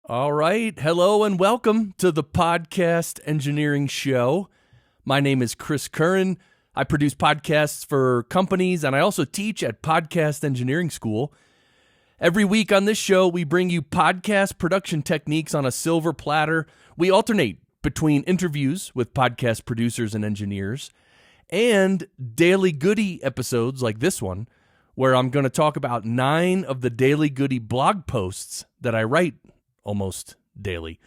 All right. Hello and welcome to the Podcast Engineering Show. My name is Chris Curran. I produce podcasts for companies, and I also teach at Podcast Engineering School. Every week on this show, we bring you podcast production techniques on a silver platter. We alternate between interviews with podcast producers and engineers and daily goody episodes like this one, where I'm going to talk about 9 of the daily goody blog posts that I write almost daily.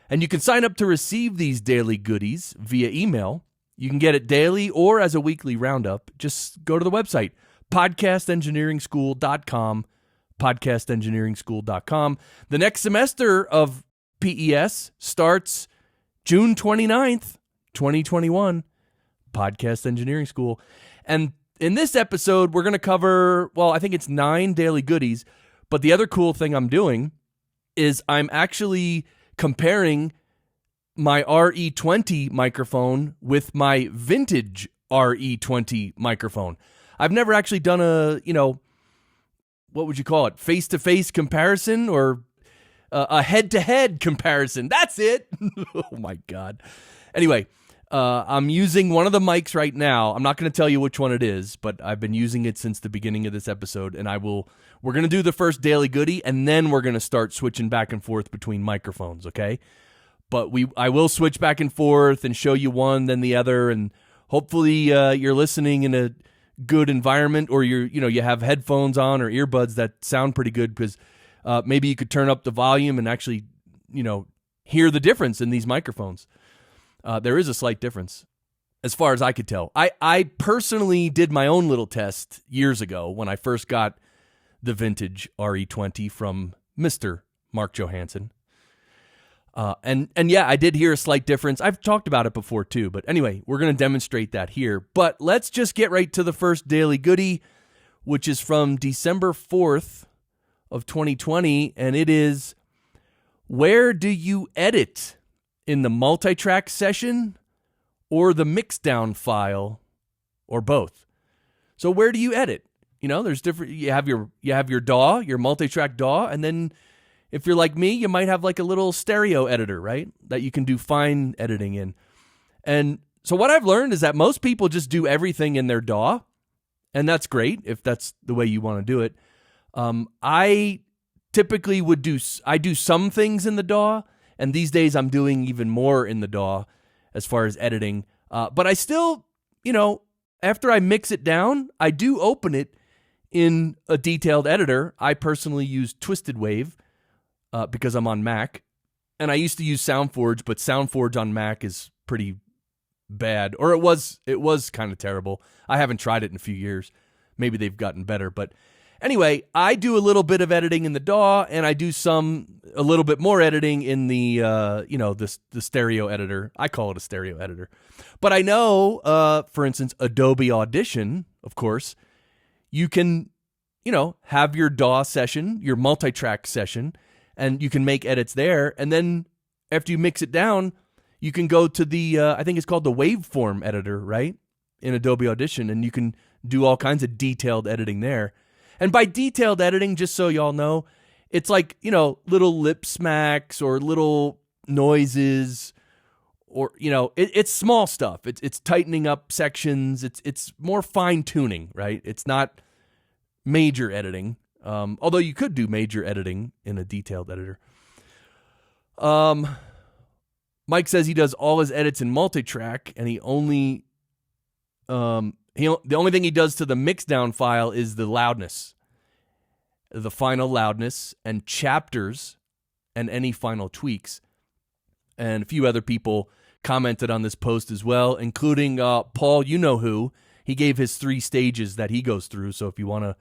And you can sign up to receive these daily goodies via email. You can get it daily or as a weekly roundup. Just go to the website, podcastengineeringschool.com, podcastengineeringschool.com. The next semester of PES starts June 29th, 2021, Podcast Engineering School. And in this episode, we're going to cover, I think it's 9 daily goodies. But the other cool thing I'm doing is I'm actually comparing my RE20 microphone with my vintage RE20 microphone. I've never actually done a, what would you call it? Face-to-face comparison or a head-to-head comparison. That's it. Oh my God. Anyway, I'm using one of the mics right now. I'm not going to tell you which one it is, but I've been using it since the beginning of this episode, and we're going to do the first daily goodie, and then we're going to start switching back and forth between microphones, okay? But I will switch back and forth and show you one, then the other, and hopefully you're listening in a good environment, or you have headphones on or earbuds that sound pretty good, because maybe you could turn up the volume and actually, hear the difference in these microphones. There is a slight difference, as far as I could tell. I personally did my own little test years ago when I first got the vintage RE20 from Mr. Mark Johansson. And yeah, I did hear a slight difference. I've talked about it before too, but anyway, we're going to demonstrate that here. But let's just get right to the first daily goodie, which is from December 4th of 2020, and it is, where do you edit? In the Multitrack session or the Mixdown file, or both? So where do you edit? There's different. You have your DAW, your Multitrack DAW, and then if you're like me, you might have like a little stereo editor, right? That you can do fine editing in. And so what I've learned is that most people just do everything in their DAW, and that's great if that's the way you want to do it. I typically do some things in the DAW. And these days I'm doing even more in the DAW as far as editing. But I still, after I mix it down, I do open it in a detailed editor. I personally use Twisted Wave because I'm on Mac. And I used to use SoundForge, but SoundForge on Mac is pretty bad. Or it was kind of terrible. I haven't tried it in a few years. Maybe they've gotten better. But anyway, I do a little bit of editing in the DAW, and I do a little bit more editing in the, the stereo editor. I call it a stereo editor. But I know, for instance, Adobe Audition, of course, you can, have your DAW session, your multi-track session, and you can make edits there. And then after you mix it down, you can go to the, I think it's called the waveform editor, right? In Adobe Audition, and you can do all kinds of detailed editing there. And by detailed editing, just so y'all know, it's like, little lip smacks or little noises, or, it's small stuff. It's tightening up sections. It's more fine tuning, right? It's not major editing. Although you could do major editing in a detailed editor. Mike says he does all his edits in Multitrack, and the only thing he does to the Mixdown file is the loudness, the final loudness, and chapters, and any final tweaks. And a few other people commented on this post as well, including Paul, who. He gave his 3 stages that he goes through. So if you want to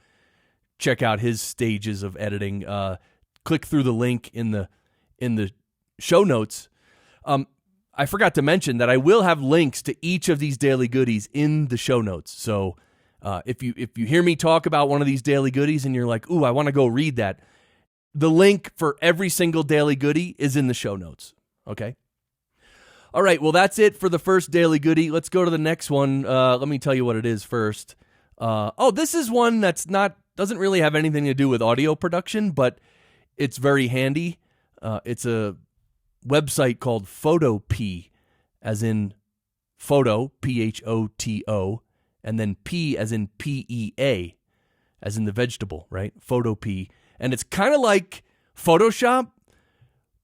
check out his stages of editing, click through the link in the show notes. I forgot to mention that I will have links to each of these daily goodies in the show notes. So if you hear me talk about one of these daily goodies and you're like, ooh, I want to go read that, the link for every single daily goodie is in the show notes. Okay? All right, well, that's it for the first daily goodie. Let's go to the next one. Let me tell you what it is first. This is one that's doesn't really have anything to do with audio production, but it's very handy. It's a website called PhotoP, as in photo, PHOTO, and then P as in PEA, as in the vegetable, right? PhotoP. And it's kind of like Photoshop,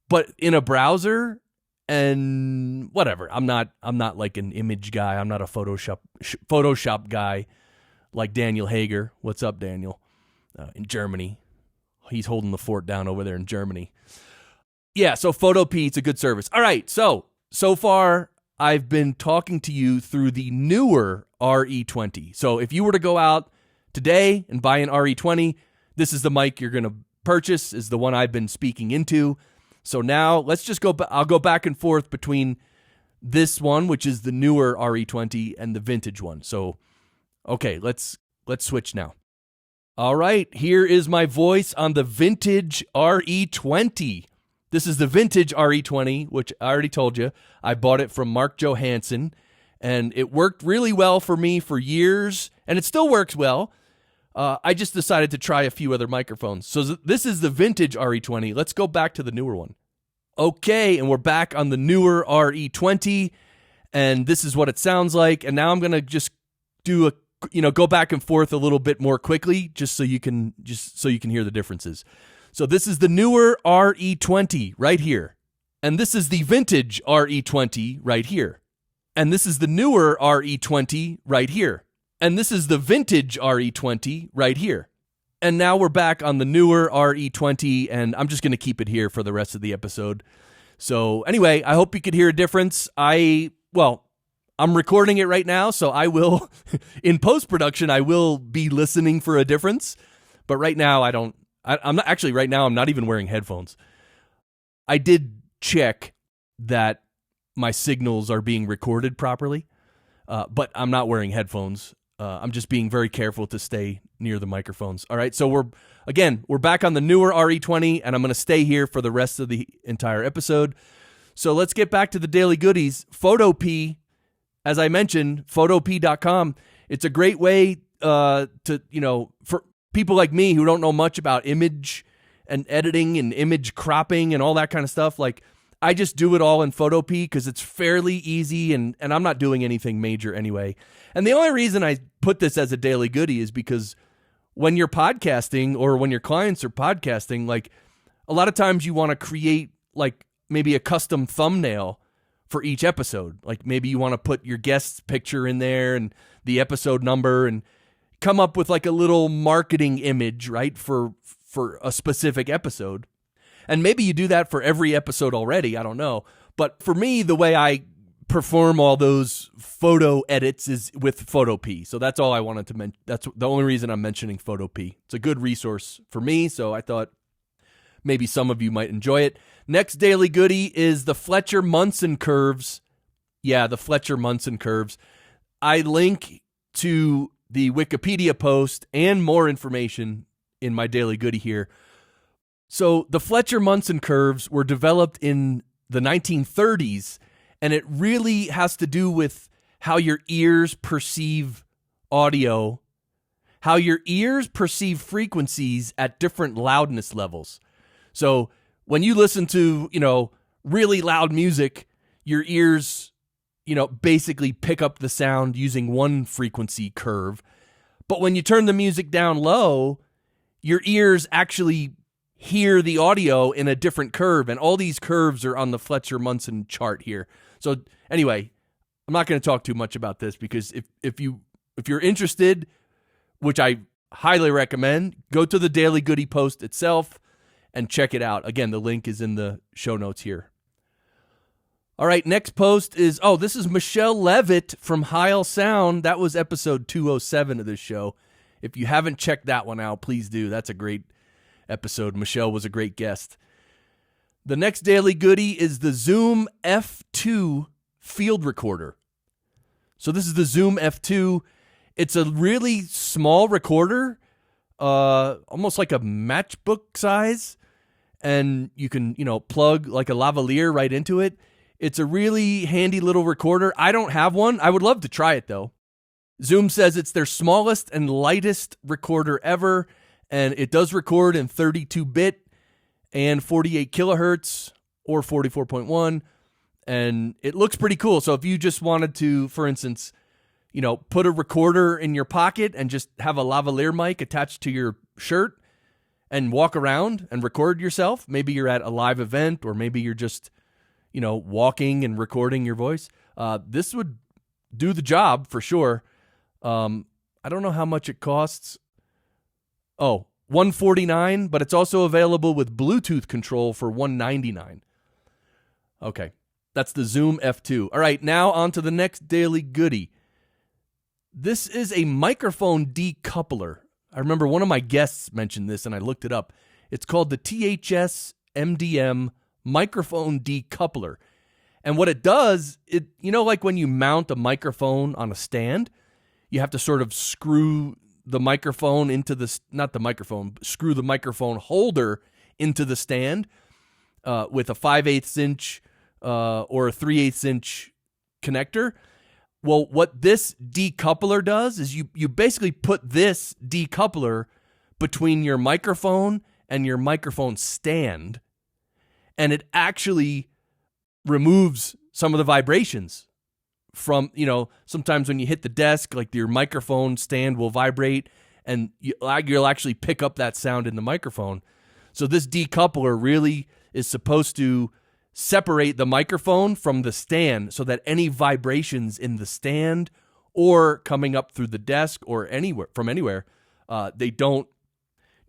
but in a browser. And whatever. I'm not like an image guy. I'm not a Photoshop guy like Daniel Hager. What's up, Daniel? In Germany. He's holding the fort down over there in Germany. Yeah, so PhotoP, it's a good service. All right, so far I've been talking to you through the newer RE20. So if you were to go out today and buy an RE20, this is the mic you're going to purchase, is the one I've been speaking into. So now let's just I'll go back and forth between this one, which is the newer RE20, and the vintage one. So, okay, let's switch now. All right, here is my voice on the vintage RE20. This is the vintage RE20, which I already told you. I bought it from Mark Johansson, and it worked really well for me for years, and it still works well. I just decided to try a few other microphones. So this is the vintage RE20. Let's go back to the newer one. Okay, and we're back on the newer RE20, and this is what it sounds like. And now I'm going to just do go back and forth a little bit more quickly, just so you can hear the differences. So this is the newer RE20 right here. And this is the vintage RE20 right here. And this is the newer RE20 right here. And this is the vintage RE20 right here. And now we're back on the newer RE20, and I'm just going to keep it here for the rest of the episode. So anyway, I hope you could hear a difference. I'm recording it right now, so I will, in post-production, I will be listening for a difference. But right now, I'm not even wearing headphones. I did check that my signals are being recorded properly, but I'm not wearing headphones. I'm just being very careful to stay near the microphones. All right, so we're back on the newer RE20, and I'm going to stay here for the rest of the entire episode. So let's get back to the daily goodies. PhotoP, as I mentioned, photop.com. It's a great way for people like me who don't know much about image and editing and image cropping and all that kind of stuff. Like, I just do it all in PhotoP because it's fairly easy, and I'm not doing anything major anyway. And the only reason I put this as a daily goodie is because when you're podcasting, or when your clients are podcasting, like, a lot of times you want to create like maybe a custom thumbnail for each episode. Like, maybe you want to put your guest's picture in there and the episode number, and come up with like a little marketing image, right, for a specific episode. And maybe you do that for every episode already, I don't know. But for me, the way I perform all those photo edits is with PhotoP. So that's all I wanted to mention. That's the only reason I'm mentioning PhotoP. It's a good resource for me, so I thought maybe some of you might enjoy it. Next daily goodie is the Fletcher-Munson curves. Yeah, the Fletcher-Munson curves. I link to the Wikipedia post and more information in my daily goodie here. So the Fletcher-Munson curves were developed in the 1930s, and it really has to do with how your ears perceive audio, how your ears perceive frequencies at different loudness levels. So when you listen to, really loud music, your ears, basically pick up the sound using one frequency curve. But when you turn the music down low, your ears actually hear the audio in a different curve, and all these curves are on the Fletcher-Munson chart here. So anyway, I'm not going to talk too much about this, because if you're interested, which I highly recommend, go to the Daily Goodie post itself and check it out. Again, the link is in the show notes here. All right, next post is, this is Michelle Levitt from Heil Sound. That was episode 207 of this show. If you haven't checked that one out, please do. That's a great episode. Michelle was a great guest. The next daily goodie is the Zoom F2 field recorder. So this is the Zoom F2. It's a really small recorder, almost like a matchbook size, and you can, plug like a lavalier right into it. It's a really handy little recorder. I don't have one. I would love to try it, though. Zoom says it's their smallest and lightest recorder ever, and it does record in 32-bit, and 48 kilohertz or 44.1. And it looks pretty cool. So if you just wanted to, for instance, put a recorder in your pocket and just have a lavalier mic attached to your shirt and walk around and record yourself. Maybe you're at a live event, or maybe you're just, walking and recording your voice. This would do the job for sure. I don't know how much it costs. Oh, $149, but it's also available with Bluetooth control for $199. Okay, that's the Zoom F2. All right, now on to the next daily goodie. This is a microphone decoupler. I remember one of my guests mentioned this, and I looked it up. It's called the THS-MDM microphone decoupler. And what it does, like when you mount a microphone on a stand, you have to sort of screw the microphone into screw the microphone holder into the stand with a 5/8 inch or a 3/8 inch connector. Well, what this decoupler does is you basically put this decoupler between your microphone and your microphone stand, and it actually removes some of the vibrations from, sometimes when you hit the desk, like your microphone stand will vibrate, and you'll actually pick up that sound in the microphone. So this decoupler really is supposed to separate the microphone from the stand so that any vibrations in the stand or coming up through the desk or anywhere, they don't,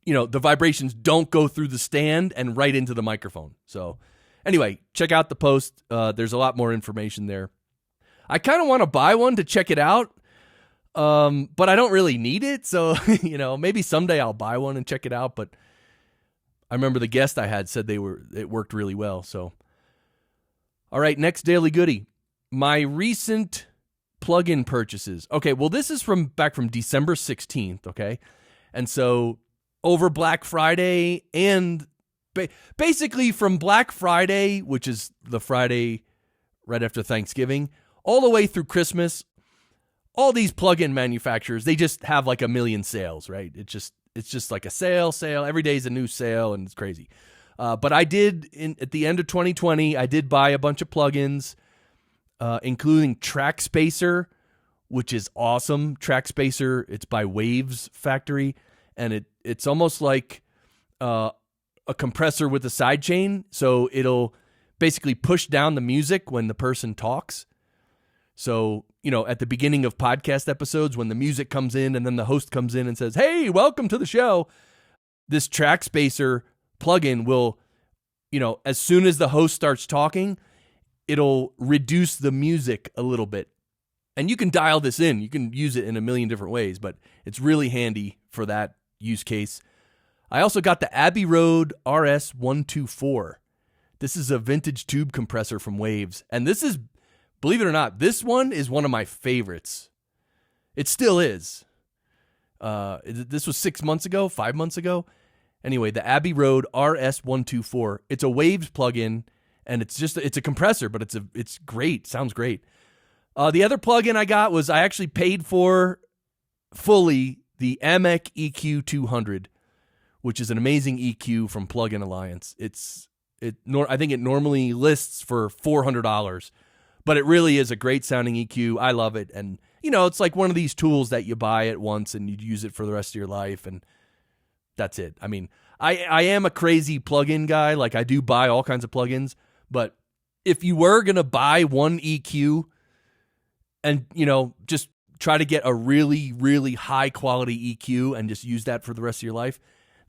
the vibrations don't go through the stand and right into the microphone. So anyway, check out the post. There's a lot more information there. I kind of want to buy one to check it out, but I don't really need it. So, maybe someday I'll buy one and check it out. But I remember the guest I had said it worked really well. So, all right, next daily goodie. My recent plug-in purchases. Okay, well, this is back from December 16th, okay? And so over Black Friday and basically from Black Friday, which is the Friday right after Thanksgiving, all the way through Christmas, all these plug-in manufacturers, they just have like a million sales, right? It's just like a sale. Every day is a new sale, and it's crazy. But I did, at the end of 2020, I did buy a bunch of plugins, including Track Spacer, which is awesome. Track Spacer, it's by Waves Factory, and it's almost like a compressor with a sidechain, so it'll basically push down the music when the person talks. So, at the beginning of podcast episodes, when the music comes in and then the host comes in and says, "Hey, welcome to the show," this Track Spacer plugin will, as soon as the host starts talking, it'll reduce the music a little bit. And you can dial this in. You can use it in a million different ways, but it's really handy for that use case. I also got the Abbey Road RS124. This is a vintage tube compressor from Waves. And this is, believe it or not, this one is one of my favorites. It still is. This was 5 months ago. Anyway, the Abbey Road RS124. It's a Waves plugin, and it's a compressor, but it's great. Sounds great. The other plugin I got was I actually paid for fully the AMEC EQ 200, which is an amazing EQ from Plugin Alliance. I think it normally lists for $400, but it really is a great sounding EQ. I love it, and it's like one of these tools that you buy at once and you use it for the rest of your life, and that's it. I mean, I am a crazy plugin guy. Like, I do buy all kinds of plugins, but if you were going to buy one EQ and, just try to get a really, really high quality EQ and just use that for the rest of your life,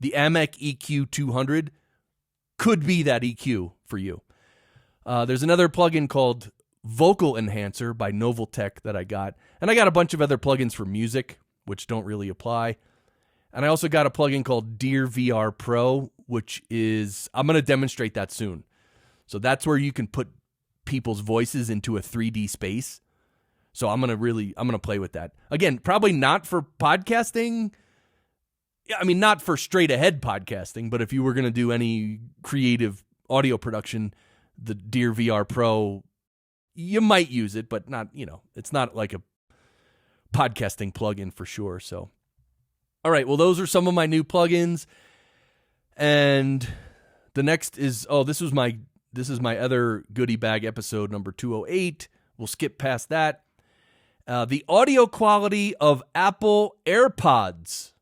the AMEC EQ 200 could be that EQ for you. There's another plugin called Vocal Enhancer by Noveltech that I got. And I got a bunch of other plugins for music, which don't really apply. And I also got a plugin called Dear VR Pro, which is, I'm going to demonstrate that soon. So that's where you can put people's voices into a 3D space. So I'm going to play with that. Again, probably not for podcasting. I mean, not for straight ahead podcasting, but if you were going to do any creative audio production, the Dear VR Pro, you might use it, but not, it's not like a podcasting plugin for sure. So, all right, well, those are some of my new plugins. And The next is, this is my other Goody Bag episode, number 208. We'll skip past that. The audio quality of Apple AirPods.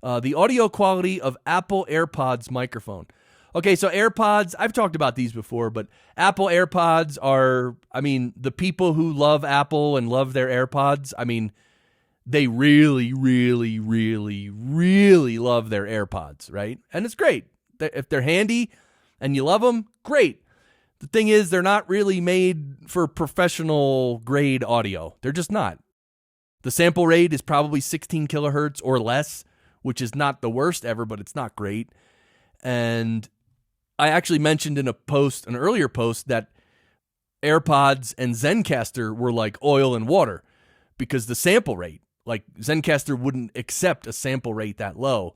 The audio quality of Apple AirPods microphone. Okay, so AirPods, I've talked about these before, but Apple AirPods are, the people who love Apple and love their AirPods, they really, really, really, really love their AirPods, right? And it's great. If they're handy and you love them, great. The thing is, they're not really made for professional grade audio. They're just not. The sample rate is probably 16 kilohertz or less, which is not the worst ever, but it's not great. And I actually mentioned in an earlier post, that AirPods and Zencastr were like oil and water because the sample rate, like Zencastr wouldn't accept a sample rate that low.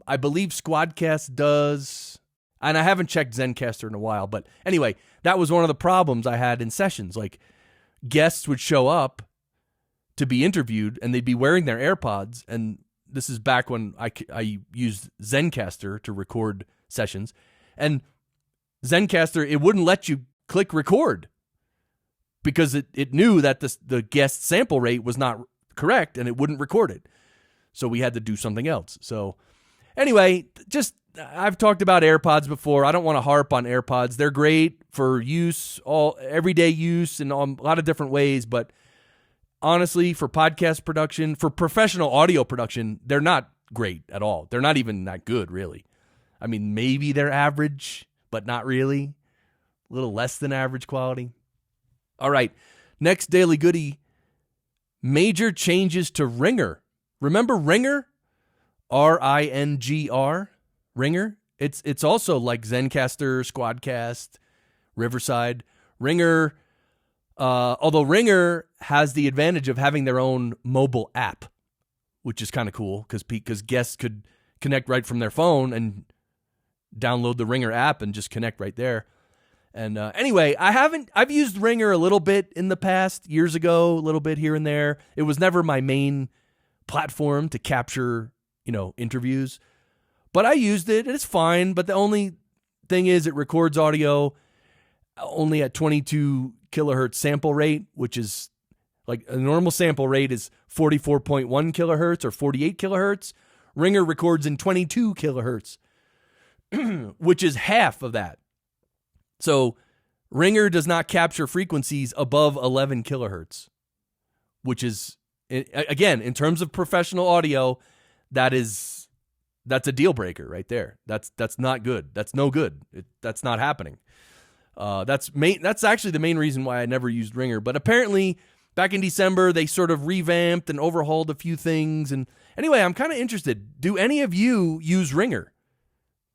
I believe Squadcast does, and I haven't checked Zencastr in a while, but anyway, that was one of the problems I had in sessions. Like, guests would show up to be interviewed and they'd be wearing their AirPods, and this is back when I used Zencastr to record sessions, and Zencastr, it wouldn't let you click record because it knew that the guest sample rate was not correct and it wouldn't record it. So we had to do something else. So anyway, I've talked about AirPods before. I don't want to harp on AirPods. They're great for use, everyday use in a lot of different ways, but honestly, for podcast production, for professional audio production, they're not great at all. They're not even that good, really. Maybe they're average, but not really. A little less than average quality. All right, next Daily Goody, major changes to RINGR. Remember RINGR? RINGR? RINGR? It's also like Zencastr, Squadcast, Riverside. RINGR, although RINGR has the advantage of having their own mobile app, which is kind of cool because guests could connect right from their phone and download the RINGR app and just connect right there. And anyway, I've used RINGR a little bit in the past, years ago, a little bit here and there. It was never my main platform to capture, interviews, but I used it and it's fine. But the only thing is it records audio only at 22 kilohertz sample rate, which is like a normal sample rate is 44.1 kilohertz or 48 kilohertz. RINGR records in 22 kilohertz, which is half of that. So RINGR does not capture frequencies above 11 kilohertz, which is, again, in terms of professional audio, that's a deal breaker right there. That's not good. That's no good. That's not happening. That's actually the main reason why I never used RINGR. But apparently, back in December, they sort of revamped and overhauled a few things. And anyway, I'm kind of interested. Do any of you use RINGR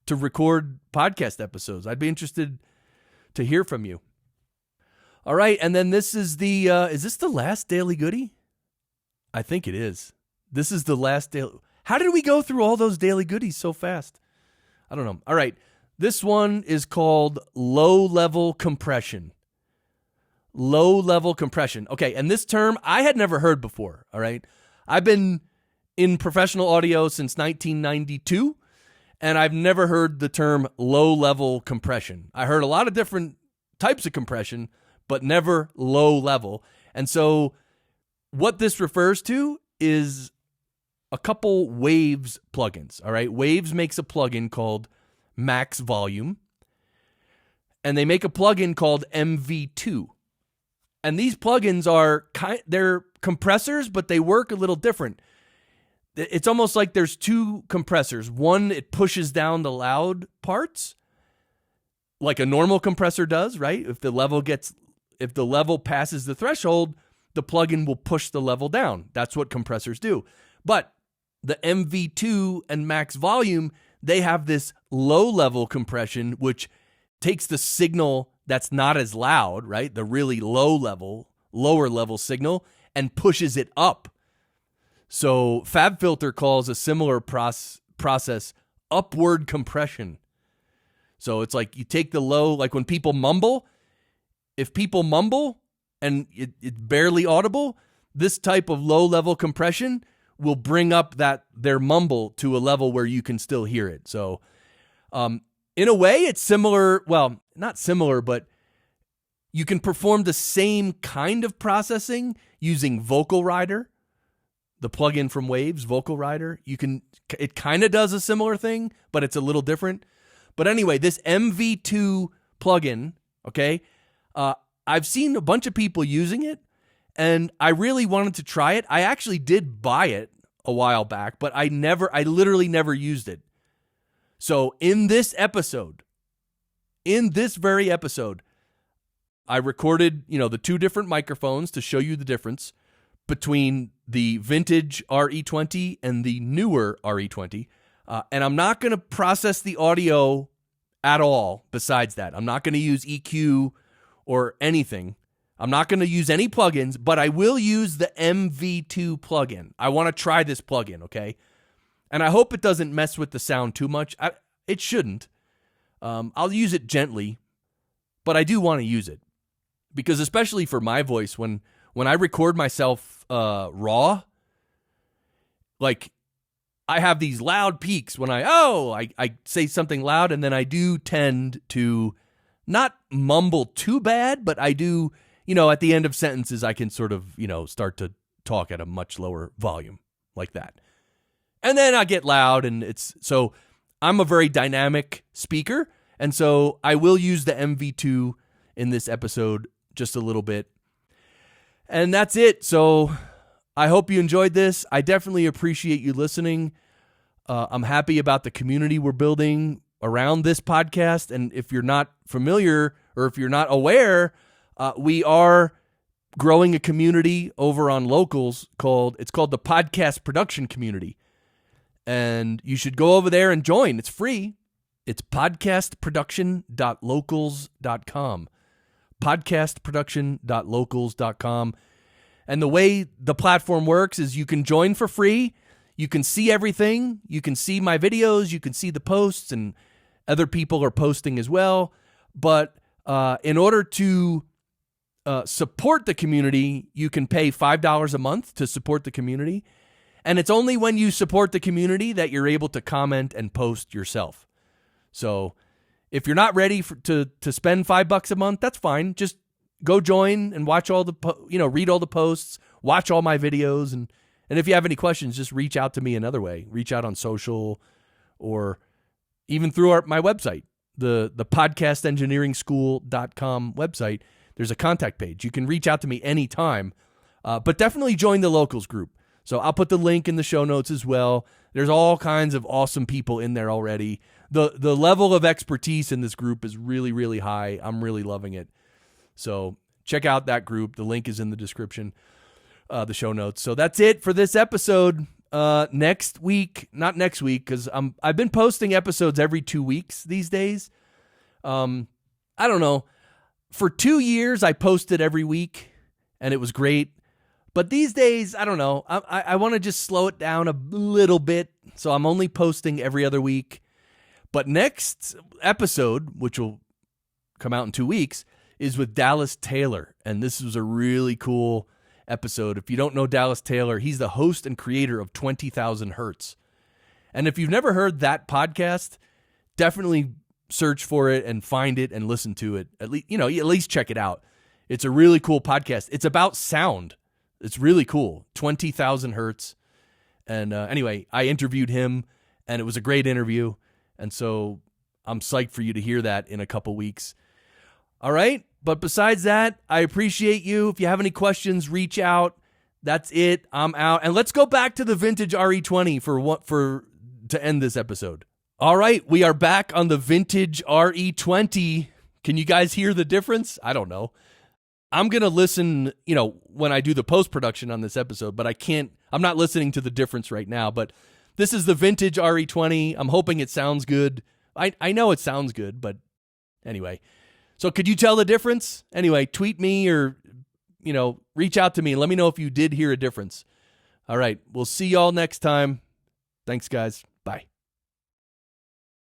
to record podcast episodes? I'd be interested to hear from you. All right, and then this is is this the last Daily Goody? I think it is. This is the last daily. How did we go through all those Daily Goodies so fast? I don't know. All right, this one is called low-level compression. Low-level compression. Okay, and this term I had never heard before, all right? I've been in professional audio since 1992, and I've never heard the term low-level compression. I heard a lot of different types of compression, but never low-level. And so what this refers to is a couple Waves plugins, all right? Waves makes a plugin called Max Volume, and they make a plugin called MV2. And these plugins they're compressors, but they work a little different. It's almost like there's two compressors. One, it pushes down the loud parts like a normal compressor does, right? If the level passes the threshold, the plugin will push the level down. That's what compressors do. But the MV2 and Max Volume, they have this low-level compression, which takes the signal that's not as loud, right? The really lower level signal, and pushes it up. So FabFilter calls a similar process upward compression. So it's like you take the low, like when people mumble, if people mumble and it's barely audible, this type of low-level compression will bring up their mumble to a level where you can still hear it. So in a way, it's similar. Well, not similar, but you can perform the same kind of processing using Vocal Rider, the plugin from Waves, Vocal Rider. It kind of does a similar thing, but it's a little different. But anyway, this MV2 plugin, okay, I've seen a bunch of people using it, and I really wanted to try it. I actually did buy it a while back, but I literally never used it. So in this very episode, I recorded, the two different microphones to show you the difference between the vintage RE20 and the newer RE20. And I'm not going to process the audio at all besides that. I'm not going to use EQ or anything. I'm not going to use any plugins, but I will use the MV2 plugin. I want to try this plugin, okay? And I hope it doesn't mess with the sound too much. It shouldn't. I'll use it gently, but I do want to use it. Because especially for my voice, when I record myself raw, like I have these loud peaks when I say something loud, and then I do tend to not mumble too bad, but I do, at the end of sentences, I can sort of, start to talk at a much lower volume like that. And then I get loud, and so I'm a very dynamic speaker, and so I will use the MV2 in this episode just a little bit. And that's it. So I hope you enjoyed this. I definitely appreciate you listening. I'm happy about the community we're building around this podcast. And if you're not familiar or if you're not aware, we are growing a community over on Locals called the Podcast Production Community. And you should go over there and join. It's free. It's podcastproduction.locals.com. podcastproduction.locals.com. And the way the platform works is you can join for free. You can see everything. You can see my videos. You can see the posts, and other people are posting as well. But in order to support the community, you can pay $5 a month to support the community. And it's only when you support the community that you're able to comment and post yourself. So if you're not ready to spend $5 a month, that's fine. Just go join and watch all the read all the posts, watch all my videos, and if you have any questions, just reach out to me another way. Reach out on social, or even through my website, the podcastengineeringschool.com website. There's a contact page. You can reach out to me anytime, but definitely join the Locals group. So I'll put the link in the show notes as well. There's all kinds of awesome people in there already. The level of expertise in this group is really, really high. I'm really loving it. So check out that group. The link is in the description, the show notes. So that's it for this episode. Next week, not next week, because I've been posting episodes every 2 weeks these days. I don't know. For 2 years, I posted every week, and it was great. But these days, I don't know. I want to just slow it down a little bit. So I'm only posting every other week. But next episode, which will come out in 2 weeks, is with Dallas Taylor. And this was a really cool episode. If you don't know Dallas Taylor, he's the host and creator of 20,000 Hertz. And if you've never heard that podcast, definitely search for it and find it and listen to it. At least check it out. It's a really cool podcast. It's about sound. It's really cool. 20,000 Hertz. And anyway, I interviewed him, and it was a great interview. And so I'm psyched for you to hear that in a couple weeks. All right. But besides that, I appreciate you. If you have any questions, reach out. That's it. I'm out. And let's go back to the vintage RE20 to end this episode. All right. We are back on the vintage RE20. Can you guys hear the difference? I don't know. I'm going to listen, when I do the post-production on this episode, but I'm not listening to the difference right now. But this is the vintage RE20. I'm hoping it sounds good. I know it sounds good, but anyway. So could you tell the difference? Anyway, tweet me or, reach out to me and let me know if you did hear a difference. All right. We'll see y'all next time. Thanks, guys. Bye.